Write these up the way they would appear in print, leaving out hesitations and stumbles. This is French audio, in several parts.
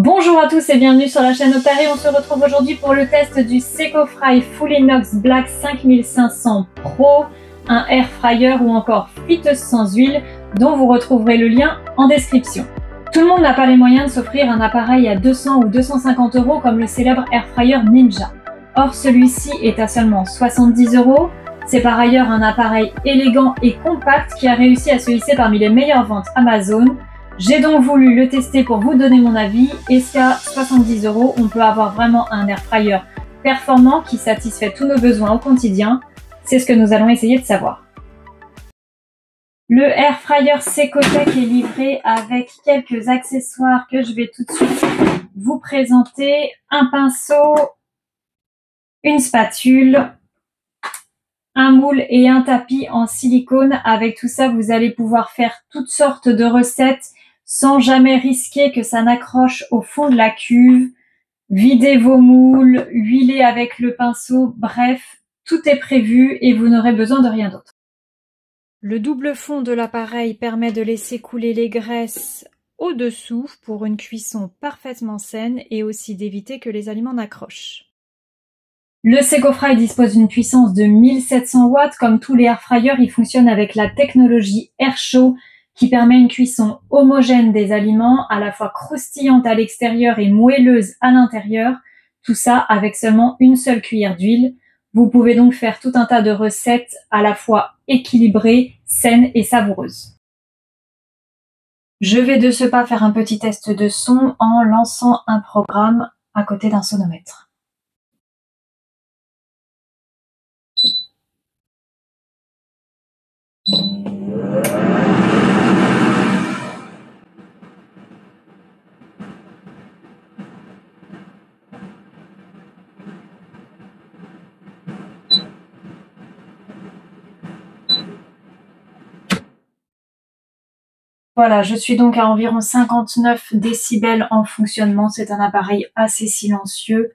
Bonjour à tous et bienvenue sur la chaîne Optari. On se retrouve aujourd'hui pour le test du Secofry Full Inox Black 5500 Pro, un air fryer ou encore friteuse sans huile dont vous retrouverez le lien en description. Tout le monde n'a pas les moyens de s'offrir un appareil à 200 ou 250 € comme le célèbre air fryer Ninja. Or celui-ci est à seulement 70 €. C'est par ailleurs un appareil élégant et compact qui a réussi à se hisser parmi les meilleures ventes Amazon. J'ai donc voulu le tester pour vous donner mon avis. Est-ce qu'à 70 €, on peut avoir vraiment un air fryer performant qui satisfait tous nos besoins au quotidien? C'est ce que nous allons essayer de savoir. Le air fryer Secotech est livré avec quelques accessoires que je vais tout de suite vous présenter. Un pinceau, une spatule, un moule et un tapis en silicone. Avec tout ça, vous allez pouvoir faire toutes sortes de recettes sans jamais risquer que ça n'accroche au fond de la cuve. Videz vos moules, huilez avec le pinceau, bref, tout est prévu et vous n'aurez besoin de rien d'autre. Le double fond de l'appareil permet de laisser couler les graisses au-dessous pour une cuisson parfaitement saine et aussi d'éviter que les aliments n'accrochent. Le Secofry dispose d'une puissance de 1700 watts. Comme tous les air fryers, il fonctionne avec la technologie Air Chaud qui permet une cuisson homogène des aliments, à la fois croustillante à l'extérieur et moelleuse à l'intérieur, tout ça avec seulement une seule cuillère d'huile. Vous pouvez donc faire tout un tas de recettes à la fois équilibrées, saines et savoureuses. Je vais de ce pas faire un petit test de son en lançant un programme à côté d'un sonomètre. Voilà, je suis donc à environ 59 décibels en fonctionnement. C'est un appareil assez silencieux.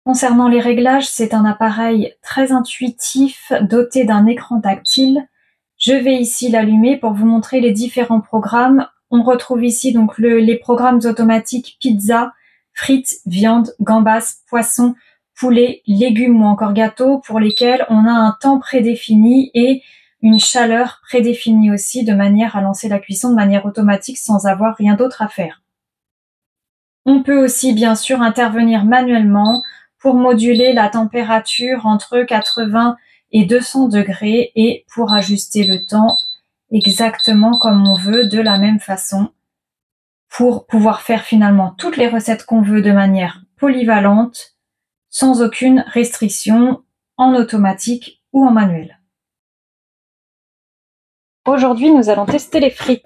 Concernant les réglages, c'est un appareil très intuitif, doté d'un écran tactile. Je vais ici l'allumer pour vous montrer les différents programmes. On retrouve ici donc les programmes automatiques pizza, frites, viande, gambas, poisson, poulet, légumes ou encore gâteaux pour lesquels on a un temps prédéfini et une chaleur prédéfinie aussi de manière à lancer la cuisson de manière automatique sans avoir rien d'autre à faire. On peut aussi bien sûr intervenir manuellement pour moduler la température entre 80 et 200 degrés et pour ajuster le temps exactement comme on veut de la même façon pour pouvoir faire finalement toutes les recettes qu'on veut de manière polyvalente sans aucune restriction en automatique ou en manuel. Aujourd'hui, nous allons tester les frites.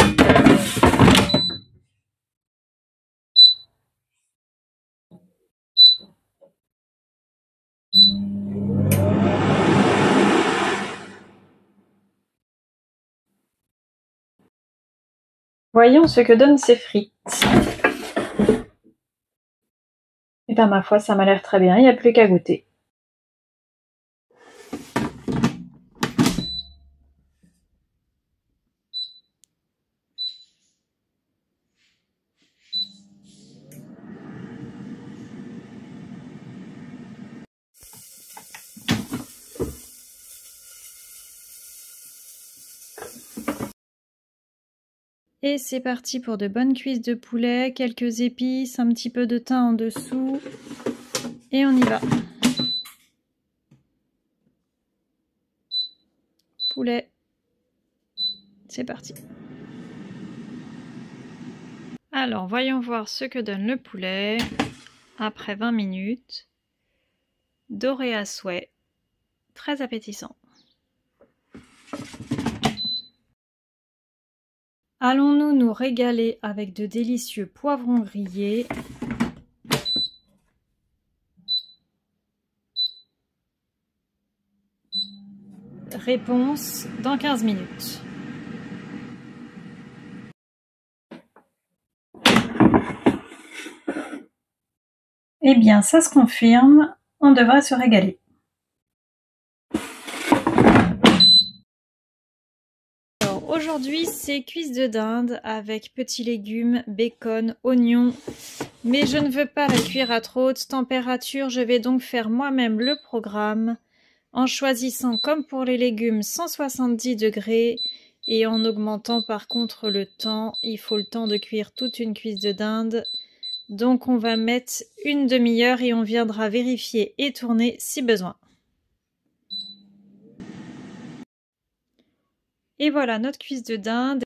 Voyons ce que donnent ces frites. Et bien ma foi, ça m'a l'air très bien, il n'y a plus qu'à goûter. Et c'est parti pour de bonnes cuisses de poulet, quelques épices, un petit peu de thym en dessous. Et on y va. Poulet. C'est parti. Alors, voyons voir ce que donne le poulet après 20 minutes. Doré à souhait. Très appétissant. Allons-nous nous régaler avec de délicieux poivrons grillés? Réponse dans 15 minutes. Eh bien, ça se confirme, on devrait se régaler. aujourd'hui c'est cuisses de dinde avec petits légumes, bacon, oignons. Mais je ne veux pas la cuire à trop haute température, je vais donc faire moi-même le programme en choisissant comme pour les légumes 170 degrés et en augmentant par contre le temps. Il faut le temps de cuire toute une cuisse de dinde. Donc on va mettre une demi-heure et on viendra vérifier et tourner si besoin. Et voilà notre cuisse de dinde.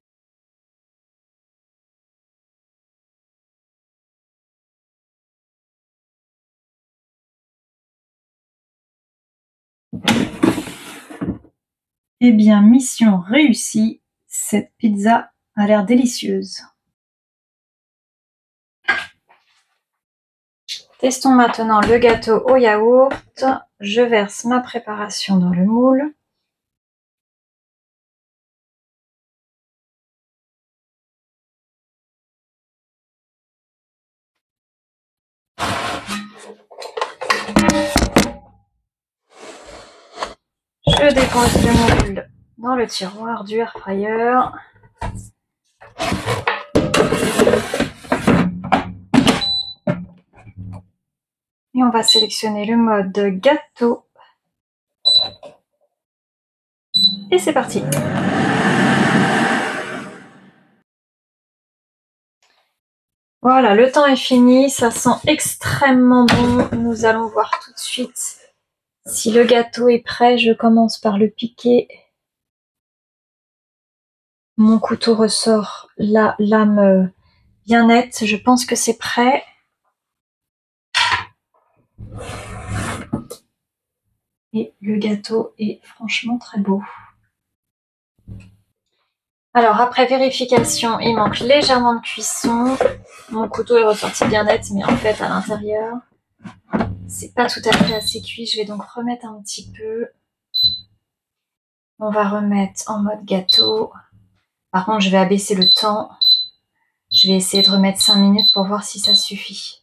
Eh bien, mission réussie, cette pizza a l'air délicieuse. Testons maintenant le gâteau au yaourt. Je verse ma préparation dans le moule. Je dépose le moule dans le tiroir du air fryer. Et on va sélectionner le mode gâteau. Et c'est parti. Voilà, le temps est fini, ça sent extrêmement bon. Nous allons voir tout de suite si le gâteau est prêt. Je commence par le piquer. Mon couteau ressort la lame bien nette. Je pense que c'est prêt. Et le gâteau est franchement très beau. Alors après vérification, il manque légèrement de cuisson. Mon couteau est ressorti bien net, mais en fait à l'intérieur, c'est pas tout à fait assez cuit. Je vais donc remettre un petit peu. On va remettre en mode gâteau. Par contre, je vais abaisser le temps. Je vais essayer de remettre 5 minutes pour voir si ça suffit.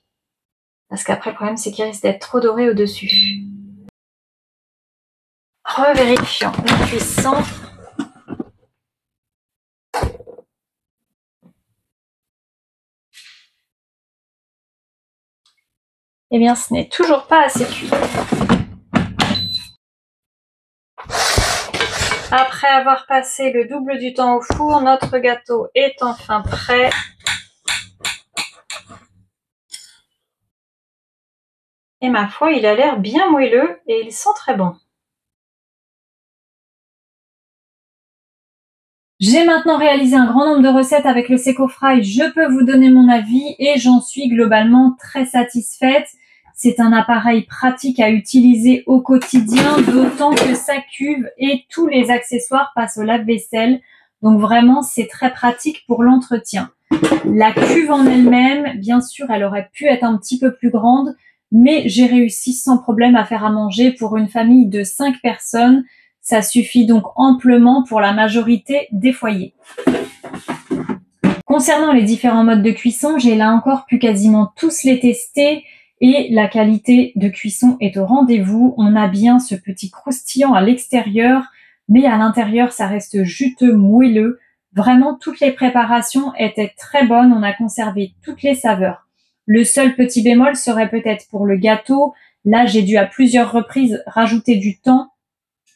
Parce qu'après, le problème, c'est qu'il risque d'être trop doré au-dessus. Revérifions la cuisson. Eh bien, ce n'est toujours pas assez cuit. Après avoir passé le double du temps au four, notre gâteau est enfin prêt. Et ma foi, il a l'air bien moelleux et il sent très bon. J'ai maintenant réalisé un grand nombre de recettes avec le SecoFry. Je peux vous donner mon avis et j'en suis globalement très satisfaite. C'est un appareil pratique à utiliser au quotidien, d'autant que sa cuve et tous les accessoires passent au lave-vaisselle. Donc vraiment, c'est très pratique pour l'entretien. La cuve en elle-même, bien sûr, elle aurait pu être un petit peu plus grande, mais j'ai réussi sans problème à faire à manger pour une famille de 5 personnes. Ça suffit donc amplement pour la majorité des foyers. Concernant les différents modes de cuisson, j'ai là encore pu quasiment tous les tester et la qualité de cuisson est au rendez-vous. On a bien ce petit croustillant à l'extérieur, mais à l'intérieur, ça reste juteux, moelleux. Vraiment, toutes les préparations étaient très bonnes. On a conservé toutes les saveurs. Le seul petit bémol serait peut-être pour le gâteau. Là, j'ai dû à plusieurs reprises rajouter du temps.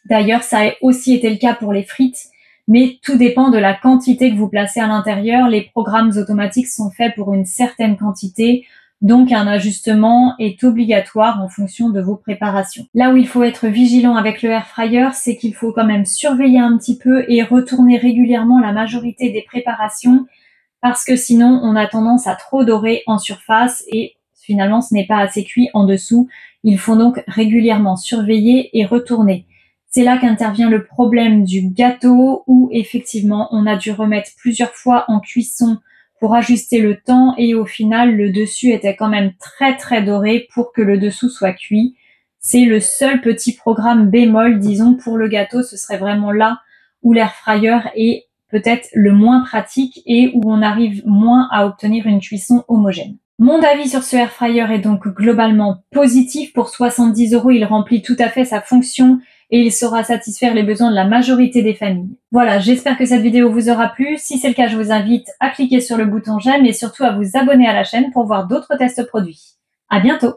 D'ailleurs, ça a aussi été le cas pour les frites, mais tout dépend de la quantité que vous placez à l'intérieur. Les programmes automatiques sont faits pour une certaine quantité, donc un ajustement est obligatoire en fonction de vos préparations. Là où il faut être vigilant avec le air fryer, c'est qu'il faut quand même surveiller un petit peu et retourner régulièrement la majorité des préparations, parce que sinon on a tendance à trop dorer en surface et finalement ce n'est pas assez cuit en dessous. Il faut donc régulièrement surveiller et retourner. C'est là qu'intervient le problème du gâteau où effectivement on a dû remettre plusieurs fois en cuisson pour ajuster le temps et au final le dessus était quand même très très doré pour que le dessous soit cuit. C'est le seul petit programme bémol, disons, pour le gâteau. Ce serait vraiment là où l'air fryer est peut-être le moins pratique et où on arrive moins à obtenir une cuisson homogène. Mon avis sur ce air fryer est donc globalement positif. Pour 70 €, il remplit tout à fait sa fonction et il saura satisfaire les besoins de la majorité des familles. Voilà, j'espère que cette vidéo vous aura plu. Si c'est le cas, je vous invite à cliquer sur le bouton j'aime et surtout à vous abonner à la chaîne pour voir d'autres tests produits. À bientôt!